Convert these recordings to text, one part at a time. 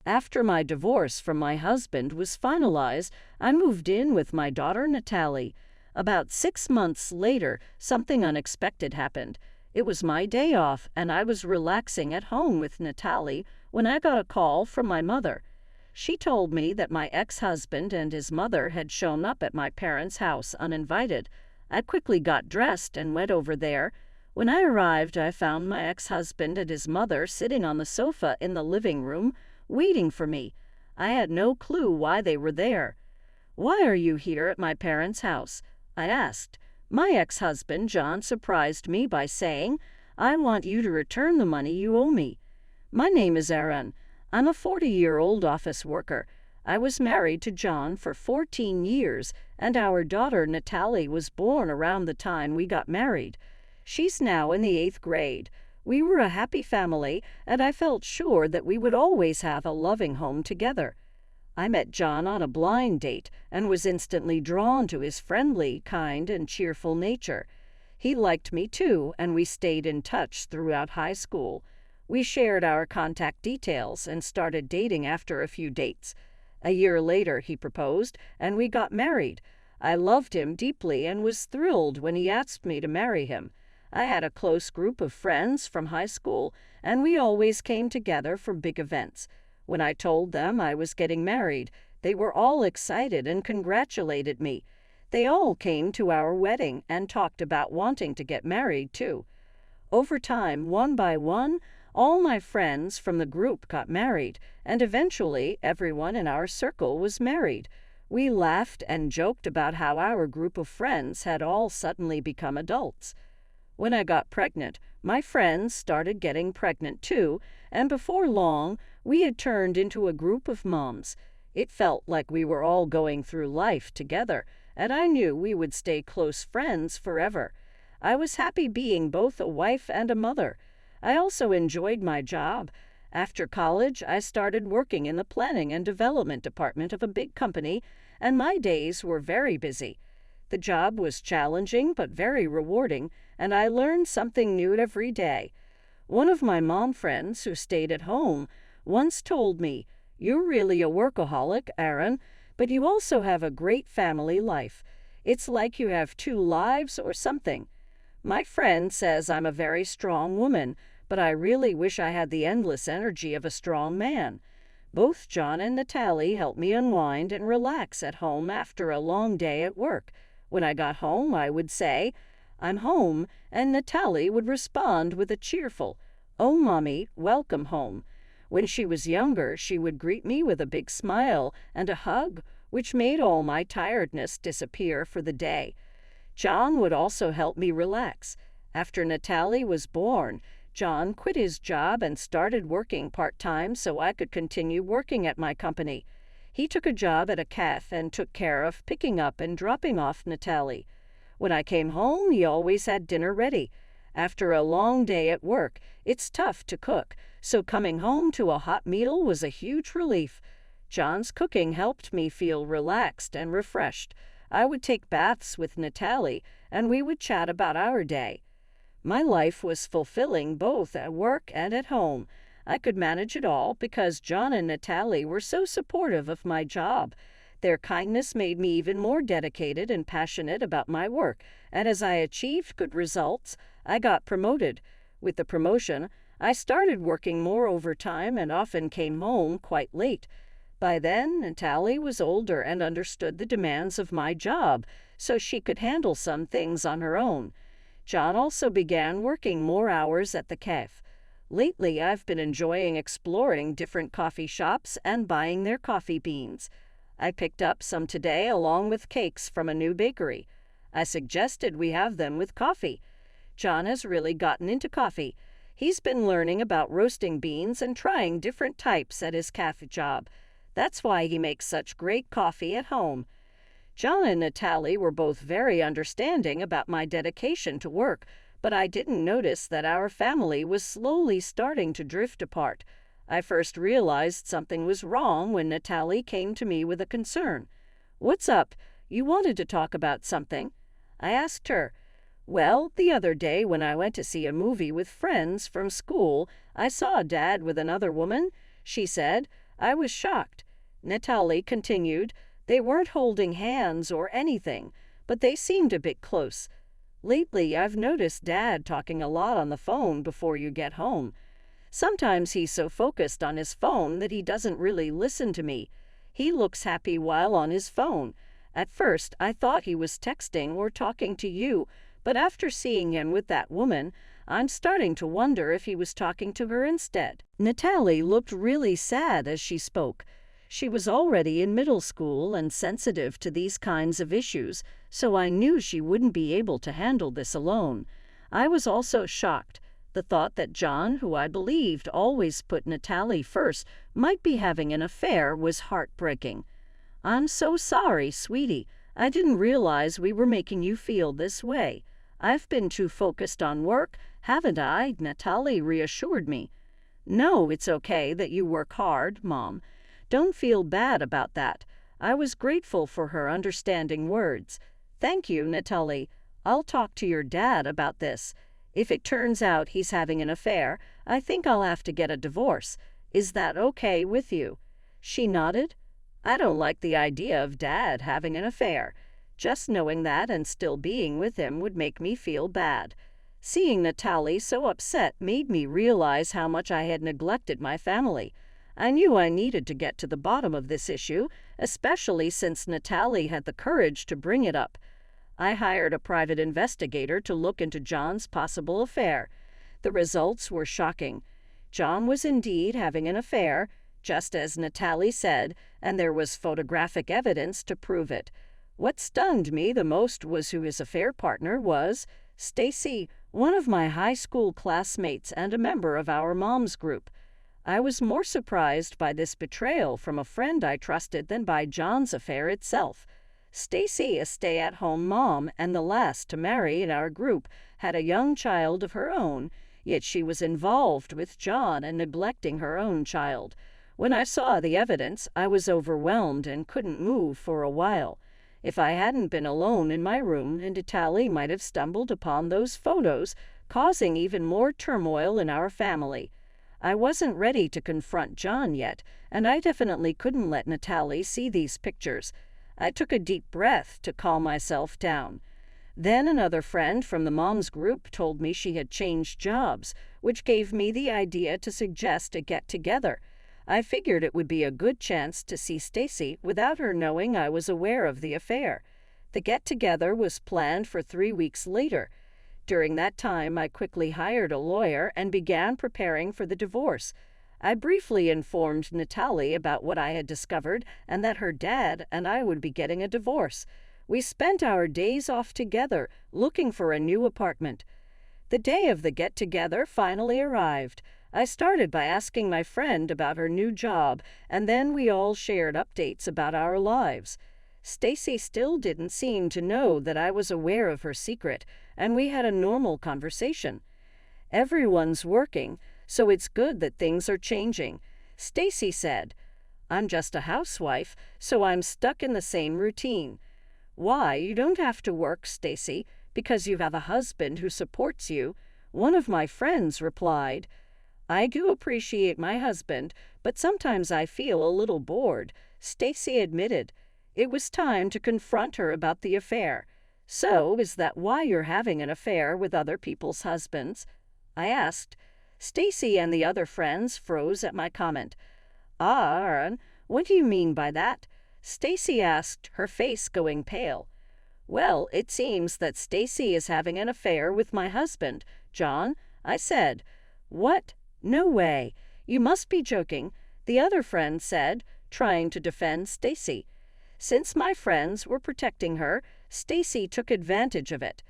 After my divorce from my husband was finalized, I moved in with my daughter Natalie. About 6 months later, something unexpected happened. It was my day off, and I was relaxing at home with Natalie when I got a call from my mother. She told me that my ex-husband and his mother had shown up at my parents' house uninvited. I quickly got dressed and went over there. When I arrived, I found my ex-husband and his mother sitting on the sofa in the living room, waiting for me. I had no clue why they were there. "Why are you here at my parents' house?" I asked. My ex-husband, John, surprised me by saying, "I want you to return the money you owe me." "My name is Aaron. I'm a 40-year-old office worker. I was married to John for 14 years, and our daughter Natalie was born around the time we got married. She's now in the 8th grade. We were a happy family, and I felt sure that we would always have a loving home together." I met John on a blind date and was instantly drawn to his friendly, kind, and cheerful nature. He liked me too, and we stayed in touch throughout high school. We shared our contact details and started dating after a few dates. A year later, he proposed, and we got married. I loved him deeply and was thrilled when he asked me to marry him. I had a close group of friends from high school, and we always came together for big events. When I told them I was getting married, they were all excited and congratulated me. They all came to our wedding and talked about wanting to get married too. Over time, one by one, all my friends from the group got married, and eventually everyone in our circle was married. We laughed and joked about how our group of friends had all suddenly become adults. When I got pregnant, my friends started getting pregnant too, and before long, we had turned into a group of moms. It felt like we were all going through life together, and I knew we would stay close friends forever. I was happy being both a wife and a mother. I also enjoyed my job. After college, I started working in the planning and development department of a big company, and my days were very busy. The job was challenging but very rewarding, and I learned something new every day. One of my mom friends who stayed at home once told me, "You're really a workaholic, Aaron, but you also have a great family life. It's like you have two lives or something." My friend says I'm a very strong woman, but I really wish I had the endless energy of a strong man. Both John and Natalie help me unwind and relax at home after a long day at work. When I got home, I would say, "I'm home," and Natalie would respond with a cheerful, "Oh, Mommy, welcome home." When she was younger, she would greet me with a big smile and a hug, which made all my tiredness disappear for the day. John would also help me relax. After Natalie was born, John quit his job and started working part-time so I could continue working at my company. He took a job at a cafe and took care of picking up and dropping off Natalie. When I came home, he always had dinner ready. After a long day at work, it's tough to cook, so coming home to a hot meal was a huge relief. John's cooking helped me feel relaxed and refreshed. I would take baths with Natalie, and we would chat about our day. My life was fulfilling both at work and at home. I could manage it all because John and Natalie were so supportive of my job. Their kindness made me even more dedicated and passionate about my work, and as I achieved good results, I got promoted. With the promotion, I started working more overtime and often came home quite late. By then, Natalie was older and understood the demands of my job, so she could handle some things on her own. John also began working more hours at the cafe. Lately, I've been enjoying exploring different coffee shops and buying their coffee beans. I picked up some today along with cakes from a new bakery. I suggested we have them with coffee. John has really gotten into coffee. He's been learning about roasting beans and trying different types at his cafe job. That's why he makes such great coffee at home. John and Natalie were both very understanding about my dedication to work, but I didn't notice that our family was slowly starting to drift apart. I first realized something was wrong when Natalie came to me with a concern. "What's up? You wanted to talk about something?" I asked her. "Well, the other day when I went to see a movie with friends from school, I saw Dad with another woman," she said. I was shocked. Natalie continued, "They weren't holding hands or anything, but they seemed a bit close. Lately, I've noticed Dad talking a lot on the phone before you get home. Sometimes he's so focused on his phone that he doesn't really listen to me. He looks happy while on his phone. At first, I thought he was texting or talking to you, but after seeing him with that woman, I'm starting to wonder if he was talking to her instead." Natalie looked really sad as she spoke. She was already in middle school and sensitive to these kinds of issues, so I knew she wouldn't be able to handle this alone. I was also shocked. The thought that John, who I believed always put Natalie first, might be having an affair was heartbreaking. "I'm so sorry, sweetie. I didn't realize we were making you feel this way. I've been too focused on work, haven't I?" Natalie reassured me. "No, it's okay that you work hard, Mom. Don't feel bad about that." I was grateful for her understanding words. "Thank you, Natalie. I'll talk to your dad about this. If it turns out he's having an affair, I think I'll have to get a divorce. Is that okay with you?" She nodded. "I don't like the idea of Dad having an affair. Just knowing that and still being with him would make me feel bad." Seeing Natalie so upset made me realize how much I had neglected my family. I knew I needed to get to the bottom of this issue, especially since Natalie had the courage to bring it up. I hired a private investigator to look into John's possible affair. The results were shocking. John was indeed having an affair, just as Natalie said, and there was photographic evidence to prove it. What stunned me the most was who his affair partner was: Stacy, one of my high school classmates and a member of our mom's group. I was more surprised by this betrayal from a friend I trusted than by John's affair itself. Stacy, a stay-at-home mom and the last to marry in our group, had a young child of her own, yet she was involved with John and neglecting her own child. When I saw the evidence, I was overwhelmed and couldn't move for a while. If I hadn't been alone in my room, Natalie might have stumbled upon those photos, causing even more turmoil in our family. I wasn't ready to confront John yet, and I definitely couldn't let Natalie see these pictures. I took a deep breath to calm myself down. Then another friend from the mom's group told me she had changed jobs, which gave me the idea to suggest a get-together. I figured it would be a good chance to see Stacy without her knowing I was aware of the affair. The get-together was planned for 3 weeks later. During that time, I quickly hired a lawyer and began preparing for the divorce. I briefly informed Natalie about what I had discovered and that her dad and I would be getting a divorce. We spent our days off together, looking for a new apartment. The day of the get-together finally arrived. I started by asking my friend about her new job, and then we all shared updates about our lives. Stacy still didn't seem to know that I was aware of her secret, and we had a normal conversation. "Everyone's working, so it's good that things are changing," Stacy said. "I'm just a housewife, so I'm stuck in the same routine." "Why, you don't have to work, Stacy, because you have a husband who supports you," one of my friends replied. "I do appreciate my husband, but sometimes I feel a little bored," Stacy admitted. It was time to confront her about the affair. "So, is that why you're having an affair with other people's husbands?" I asked. Stacy and the other friends froze at my comment. Aaron, what do you mean by that?" Stacy asked, her face going pale. "Well, it seems that Stacy is having an affair with my husband, John," I said. "What? No way. You must be joking," the other friend said, trying to defend Stacy. Since my friends were protecting her, Stacy took advantage of it.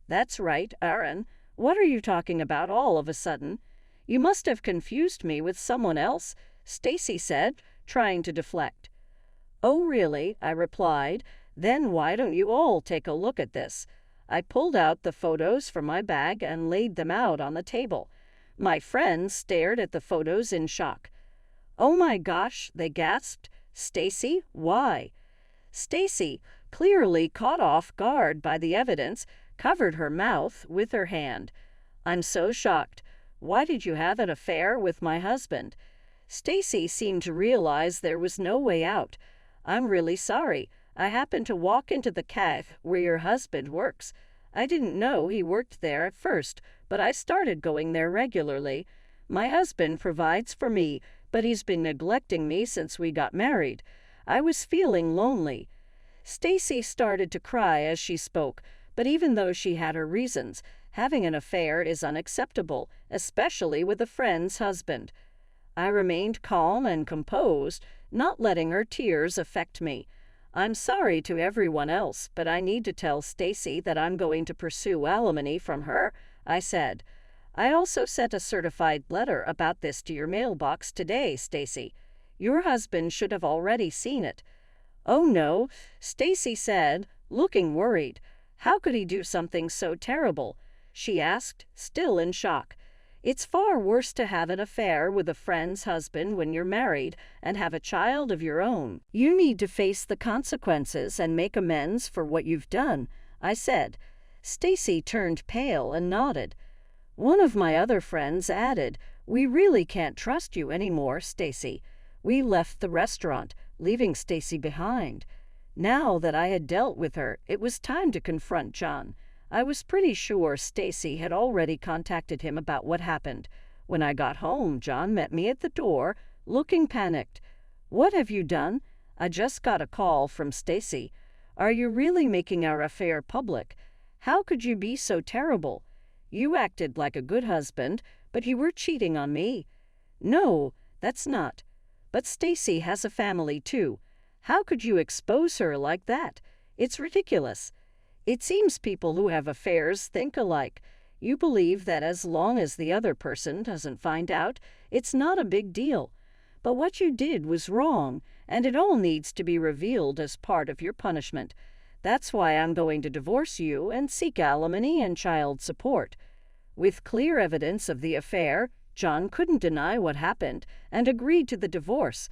"That's right, Aaron. What are you talking about all of a sudden?" "You must have confused me with someone else," Stacy said, trying to deflect. "Oh, really?" I replied. "Then why don't you all take a look at this?" I pulled out the photos from my bag and laid them out on the table. My friends stared at the photos in shock. "Oh my gosh," they gasped. "Stacy, why?" Stacy, clearly caught off guard by the evidence, covered her mouth with her hand. "I'm so shocked. Why did you have an affair with my husband?" Stacy seemed to realize there was no way out. "I'm really sorry. I happened to walk into the cafe where your husband works. I didn't know he worked there at first, but I started going there regularly. My husband provides for me, but he's been neglecting me since we got married. I was feeling lonely." Stacy started to cry as she spoke, but even though she had her reasons, having an affair is unacceptable, especially with a friend's husband. I remained calm and composed, not letting her tears affect me. "I'm sorry to everyone else, but I need to tell Stacy that I'm going to pursue alimony from her," I said. "I also sent a certified letter about this to your mailbox today, Stacy. Your husband should have already seen it." "Oh no," Stacy said, looking worried. "How could he do something so terrible?" she asked, still in shock. "It's far worse to have an affair with a friend's husband when you're married and have a child of your own. You need to face the consequences and make amends for what you've done," I said. Stacy turned pale and nodded. One of my other friends added, "We really can't trust you anymore, Stacy." We left the restaurant, leaving Stacy behind. Now that I had dealt with her, it was time to confront John. I was pretty sure Stacy had already contacted him about what happened. When I got home, John met me at the door, looking panicked. "What have you done?" "I just got a call from Stacy." "Are you really making our affair public? How could you be so terrible? You acted like a good husband, but you were cheating on me." "No, that's not. But Stacy has a family too. How could you expose her like that? It's ridiculous. It seems people who have affairs think alike. You believe that as long as the other person doesn't find out, it's not a big deal. But what you did was wrong, and it all needs to be revealed as part of your punishment. That's why I'm going to divorce you and seek alimony and child support." With clear evidence of the affair, John couldn't deny what happened and agreed to the divorce.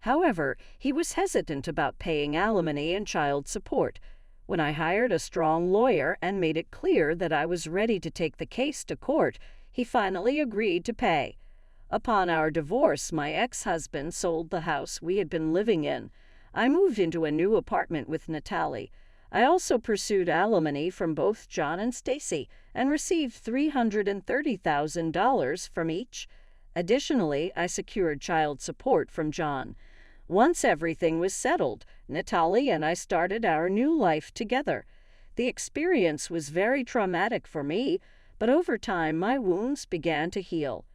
However, he was hesitant about paying alimony and child support. When I hired a strong lawyer and made it clear that I was ready to take the case to court, he finally agreed to pay. Upon our divorce, my ex-husband sold the house we had been living in. I moved into a new apartment with Natalie. I also pursued alimony from both John and Stacy and received $330,000 from each. Additionally, I secured child support from John. Once everything was settled, Natalie and I started our new life together. The experience was very traumatic for me, but over time my wounds began to heal.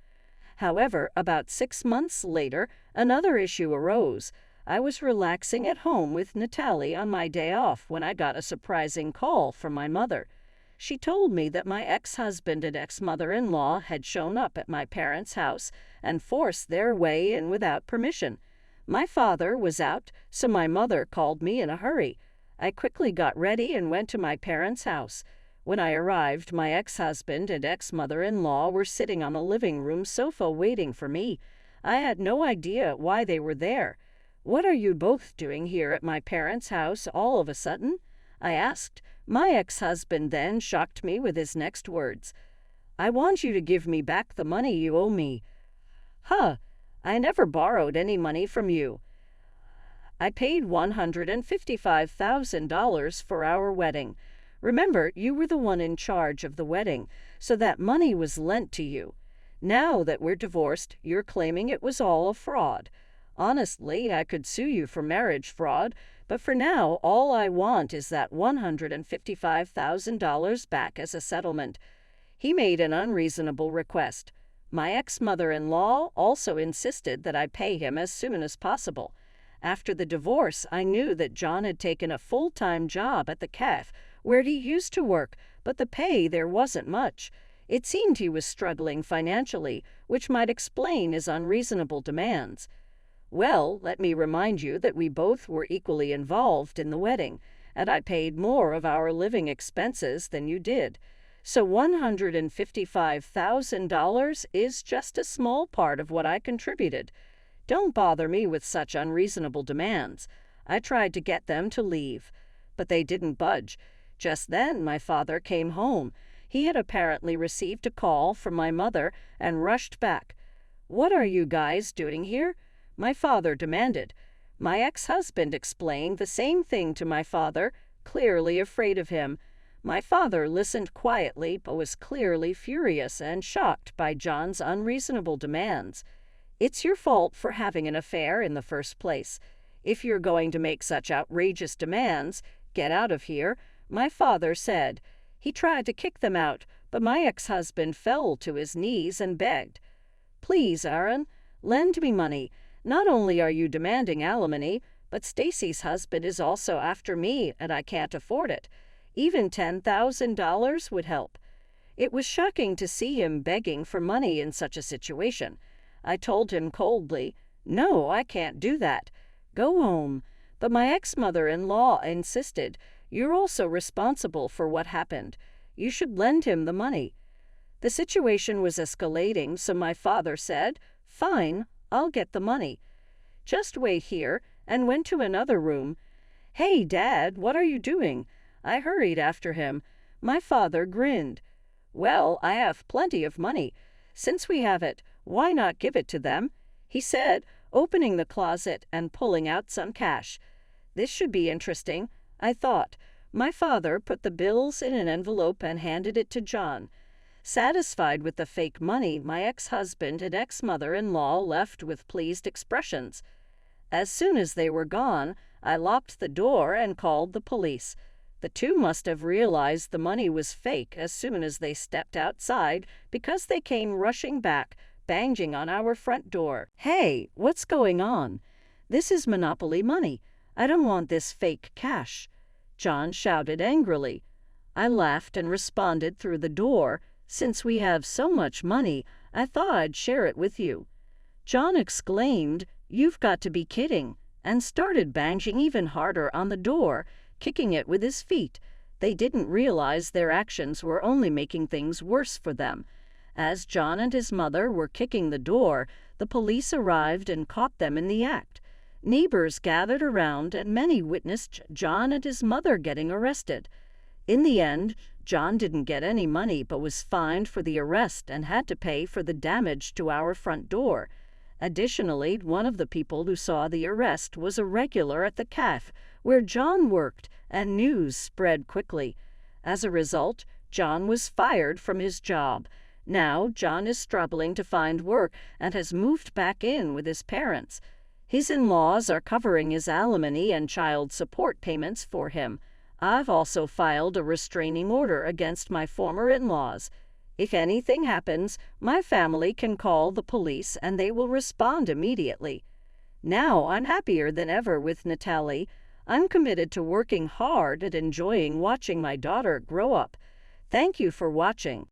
However, about 6 months later, another issue arose. I was relaxing at home with Natalie on my day off when I got a surprising call from my mother. She told me that my ex-husband and ex-mother-in-law had shown up at my parents' house and forced their way in without permission. My father was out, so my mother called me in a hurry. I quickly got ready and went to my parents' house. When I arrived, my ex-husband and ex-mother-in-law were sitting on a living room sofa waiting for me. I had no idea why they were there. "What are you both doing here at my parents' house all of a sudden?" I asked. My ex-husband then shocked me with his next words. "I want you to give me back the money you owe me." "Huh, I never borrowed any money from you." "I paid $155,000 for our wedding. Remember, you were the one in charge of the wedding, so that money was lent to you. Now that we're divorced, you're claiming it was all a fraud. Honestly, I could sue you for marriage fraud, but for now, all I want is that $155,000 back as a settlement." He made an unreasonable request. My ex-mother-in-law also insisted that I pay him as soon as possible. After the divorce, I knew that John had taken a full-time job at the cafe where he used to work, but the pay there wasn't much. It seemed he was struggling financially, which might explain his unreasonable demands. "Well, let me remind you that we both were equally involved in the wedding, and I paid more of our living expenses than you did. So $155,000 is just a small part of what I contributed. Don't bother me with such unreasonable demands." I tried to get them to leave, but they didn't budge. Just then, my father came home. He had apparently received a call from my mother and rushed back. "What are you guys doing here?" my father demanded. My ex-husband explained the same thing to my father, clearly afraid of him. My father listened quietly but was clearly furious and shocked by John's unreasonable demands. "It's your fault for having an affair in the first place. If you're going to make such outrageous demands, get out of here," my father said. He tried to kick them out, but my ex-husband fell to his knees and begged, "Please, Aaron, lend me money. Not only are you demanding alimony, but Stacy's husband is also after me, and I can't afford it. Even $10,000 would help." It was shocking to see him begging for money in such a situation. I told him coldly, "No, I can't do that. Go home." But my ex-mother-in-law insisted, "You're also responsible for what happened. You should lend him the money." The situation was escalating, so my father said, "Fine, I'll get the money. Just wait here," and went to another room. "Hey, Dad, what are you doing?" I hurried after him. My father grinned. "Well, I have plenty of money. Since we have it, why not give it to them?" he said, opening the closet and pulling out some cash. This should be interesting, I thought. My father put the bills in an envelope and handed it to John. Satisfied with the fake money, my ex-husband and ex-mother-in-law left with pleased expressions. As soon as they were gone, I locked the door and called the police. The two must have realized the money was fake as soon as they stepped outside, because they came rushing back, banging on our front door. "Hey, what's going on? This is Monopoly money. I don't want this fake cash," John shouted angrily. I laughed and responded through the door, "Since we have so much money, I thought I'd share it with you." John exclaimed, "You've got to be kidding," and started banging even harder on the door, kicking it with his feet. They didn't realize their actions were only making things worse for them. As John and his mother were kicking the door, the police arrived and caught them in the act. Neighbors gathered around and many witnessed John and his mother getting arrested. In the end, John didn't get any money but was fined for the arrest and had to pay for the damage to our front door. Additionally, one of the people who saw the arrest was a regular at the cafe where John worked, and news spread quickly. As a result, John was fired from his job. Now, John is struggling to find work and has moved back in with his parents. His in-laws are covering his alimony and child support payments for him. I've also filed a restraining order against my former in-laws. If anything happens, my family can call the police and they will respond immediately. Now I'm happier than ever with Natalie. I'm committed to working hard and enjoying watching my daughter grow up. Thank you for watching.